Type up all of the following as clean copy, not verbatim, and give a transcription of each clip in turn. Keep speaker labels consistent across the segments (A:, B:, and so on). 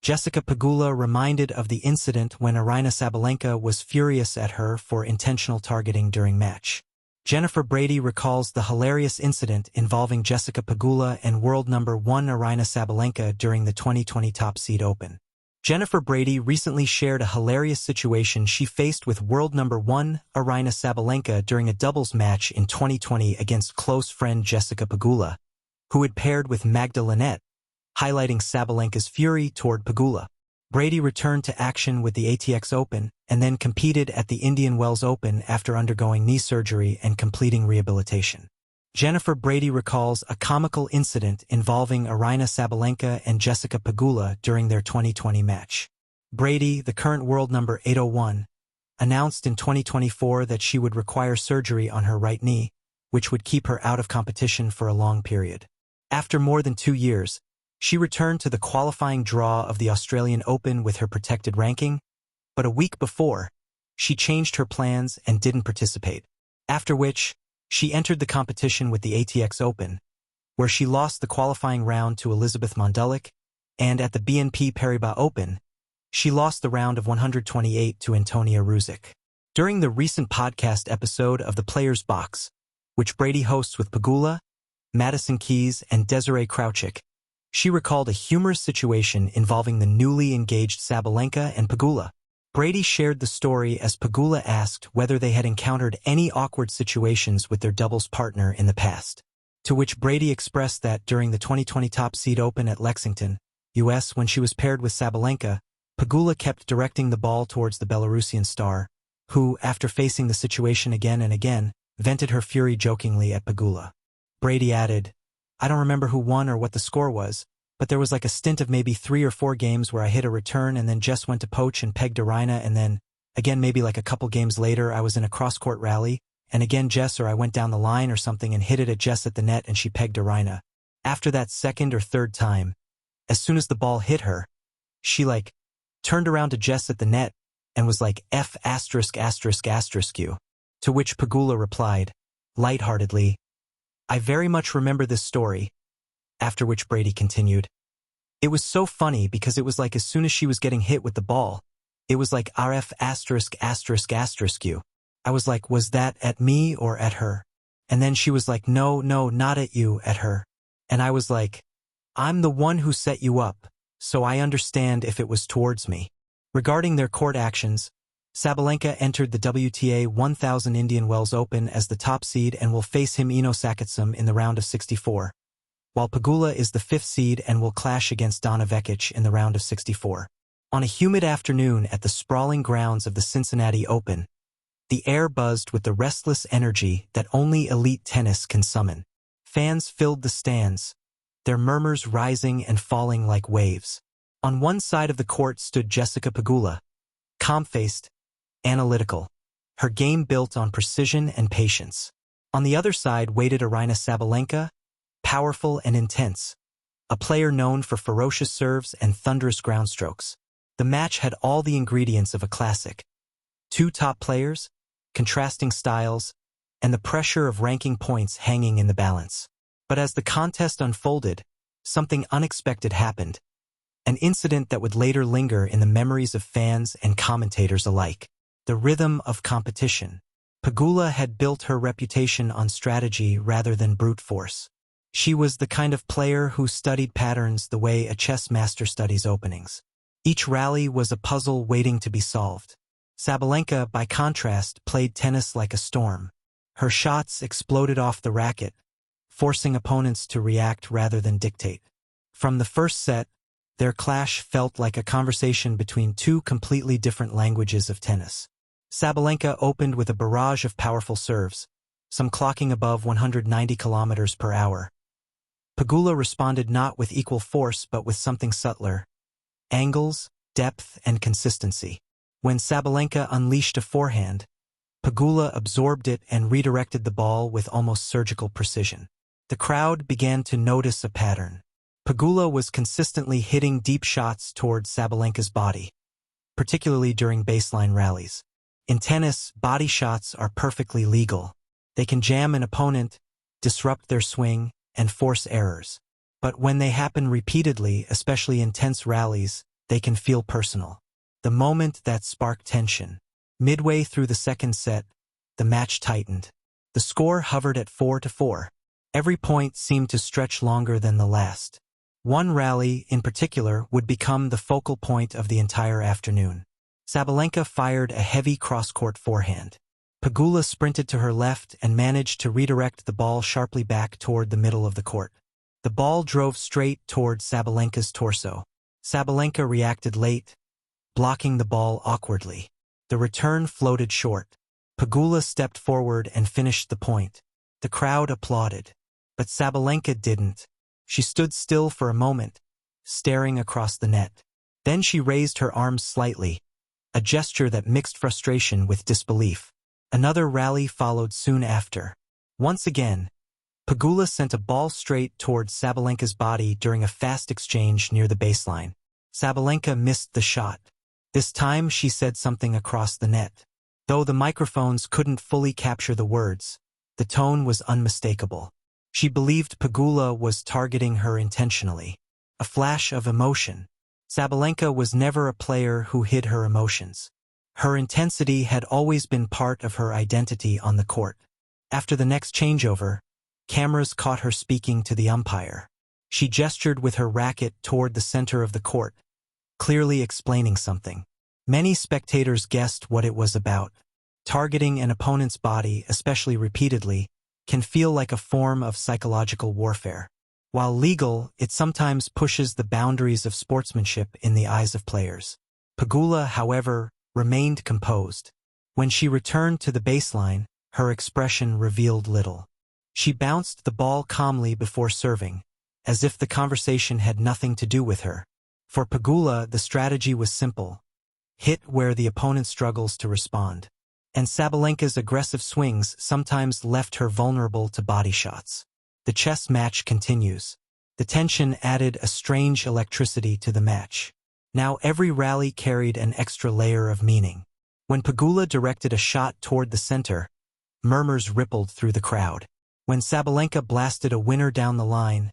A: Jessica Pegula reminded of the incident when Aryna Sabalenka was furious at her for intentional targeting during match. Jennifer Brady recalls the hilarious incident involving Jessica Pegula and world number 1 Aryna Sabalenka during the 2020 Top Seed Open. Jennifer Brady recently shared a hilarious situation she faced with world number 1 Aryna Sabalenka during a doubles match in 2020 against close friend Jessica Pegula, who had paired with Magda Linette, highlighting Sabalenka's fury toward Pegula. Brady returned to action with the ATX Open and then competed at the Indian Wells Open after undergoing knee surgery and completing rehabilitation. Jennifer Brady recalls a comical incident involving Aryna Sabalenka and Jessica Pegula during their 2020 match. Brady, the current world number 801, announced in 2024 that she would require surgery on her right knee, which would keep her out of competition for a long period. After more than 2 years, she returned to the qualifying draw of the Australian Open with her protected ranking, but a week before, she changed her plans and didn't participate, after which, she entered the competition with the ATX Open, where she lost the qualifying round to Elizabeth Mondulik, and at the BNP Paribas Open, she lost the round of 128 to Antonia Ruzic. During the recent podcast episode of The Players Box, which Brady hosts with Pegula, Madison Keys, and Desiree Crouchick, she recalled a humorous situation involving the newly engaged Sabalenka and Pegula. Brady shared the story as Pegula asked whether they had encountered any awkward situations with their doubles partner in the past, to which Brady expressed that during the 2020 Top Seed Open at Lexington, US, when she was paired with Sabalenka, Pegula kept directing the ball towards the Belarusian star, who, after facing the situation again and again, vented her fury jokingly at Pegula. Brady added, "I don't remember who won or what the score was, but there was like a stint of maybe 3 or 4 games where I hit a return and then Jess went to poach and pegged Aryna, and then, again maybe like a couple games later I was in a cross-court rally, and again Jess, or I went down the line or something and hit it at Jess at the net and she pegged Aryna. After that second or third time, as soon as the ball hit her, she turned around to Jess at the net and was like F********, you. To which Pegula replied, lightheartedly, "I very much remember this story," after which Brady continued, "It was so funny because it was like as soon as she was getting hit with the ball, it was like RF******, you. I was like, was that at me or at her? And then she was like, no, not at you, at her. And I was like, I'm the one who set you up, so I understand if it was towards me." Regarding their court actions, Sabalenka entered the WTA 1000 Indian Wells Open as the top seed and will face Himino Sakitsum in the round of 64, while Pegula is the 5th seed and will clash against Donna Vekic in the round of 64. On a humid afternoon at the sprawling grounds of the Cincinnati Open, the air buzzed with the restless energy that only elite tennis can summon. Fans filled the stands, their murmurs rising and falling like waves. On one side of the court stood Jessica Pegula, calm-faced, analytical, her game built on precision and patience. On the other side waited Aryna Sabalenka, powerful and intense, a player known for ferocious serves and thunderous ground strokes. The match had all the ingredients of a classic. 2 top players, contrasting styles, and the pressure of ranking points hanging in the balance. But as the contest unfolded, something unexpected happened, an incident that would later linger in the memories of fans and commentators alike. The rhythm of competition. Pegula had built her reputation on strategy rather than brute force. She was the kind of player who studied patterns the way a chess master studies openings. Each rally was a puzzle waiting to be solved. Sabalenka, by contrast, played tennis like a storm. Her shots exploded off the racket, forcing opponents to react rather than dictate. From the first set, their clash felt like a conversation between 2 completely different languages of tennis. Sabalenka opened with a barrage of powerful serves, some clocking above 190 kilometers per hour. Pegula responded not with equal force but with something subtler: angles, depth, and consistency. When Sabalenka unleashed a forehand, Pegula absorbed it and redirected the ball with almost surgical precision. The crowd began to notice a pattern. Pegula was consistently hitting deep shots towards Sabalenka's body, particularly during baseline rallies. In tennis, body shots are perfectly legal. They can jam an opponent, disrupt their swing, and force errors. But when they happen repeatedly, especially in tense rallies, they can feel personal. The moment that sparked tension. Midway through the second set, the match tightened. The score hovered at 4-4. Every point seemed to stretch longer than the last. One rally, in particular, would become the focal point of the entire afternoon. Sabalenka fired a heavy cross-court forehand. Pegula sprinted to her left and managed to redirect the ball sharply back toward the middle of the court. The ball drove straight toward Sabalenka's torso. Sabalenka reacted late, blocking the ball awkwardly. The return floated short. Pegula stepped forward and finished the point. The crowd applauded. But Sabalenka didn't. She stood still for a moment, staring across the net. Then she raised her arms slightly, a gesture that mixed frustration with disbelief. Another rally followed soon after. Once again, Pegula sent a ball straight towards Sabalenka's body during a fast exchange near the baseline. Sabalenka missed the shot. This time she said something across the net. Though the microphones couldn't fully capture the words, the tone was unmistakable. She believed Pegula was targeting her intentionally. A flash of emotion. Sabalenka was never a player who hid her emotions. Her intensity had always been part of her identity on the court. After the next changeover, cameras caught her speaking to the umpire. She gestured with her racket toward the center of the court, clearly explaining something. Many spectators guessed what it was about. Targeting an opponent's body, especially repeatedly, can feel like a form of psychological warfare. While legal, it sometimes pushes the boundaries of sportsmanship in the eyes of players. Pegula, however, remained composed. When she returned to the baseline, her expression revealed little. She bounced the ball calmly before serving, as if the conversation had nothing to do with her. For Pegula, the strategy was simple. Hit where the opponent struggles to respond. And Sabalenka's aggressive swings sometimes left her vulnerable to body shots. The chess match continues. The tension added a strange electricity to the match. Now every rally carried an extra layer of meaning. When Pegula directed a shot toward the center, murmurs rippled through the crowd. When Sabalenka blasted a winner down the line,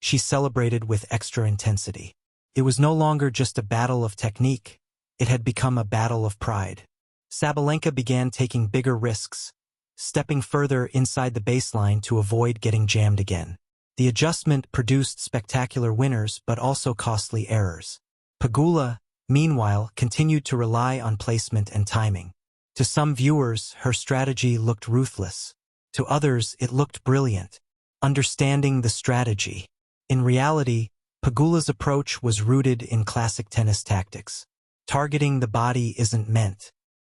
A: she celebrated with extra intensity. It was no longer just a battle of technique, it had become a battle of pride. Sabalenka began taking bigger risks, stepping further inside the baseline to avoid getting jammed again. The adjustment produced spectacular winners but also costly errors. Pegula, meanwhile, continued to rely on placement and timing. To some viewers, her strategy looked ruthless. To others, it looked brilliant. Understanding the strategy. In reality, Pegula's approach was rooted in classic tennis tactics. Targeting the body isn't meant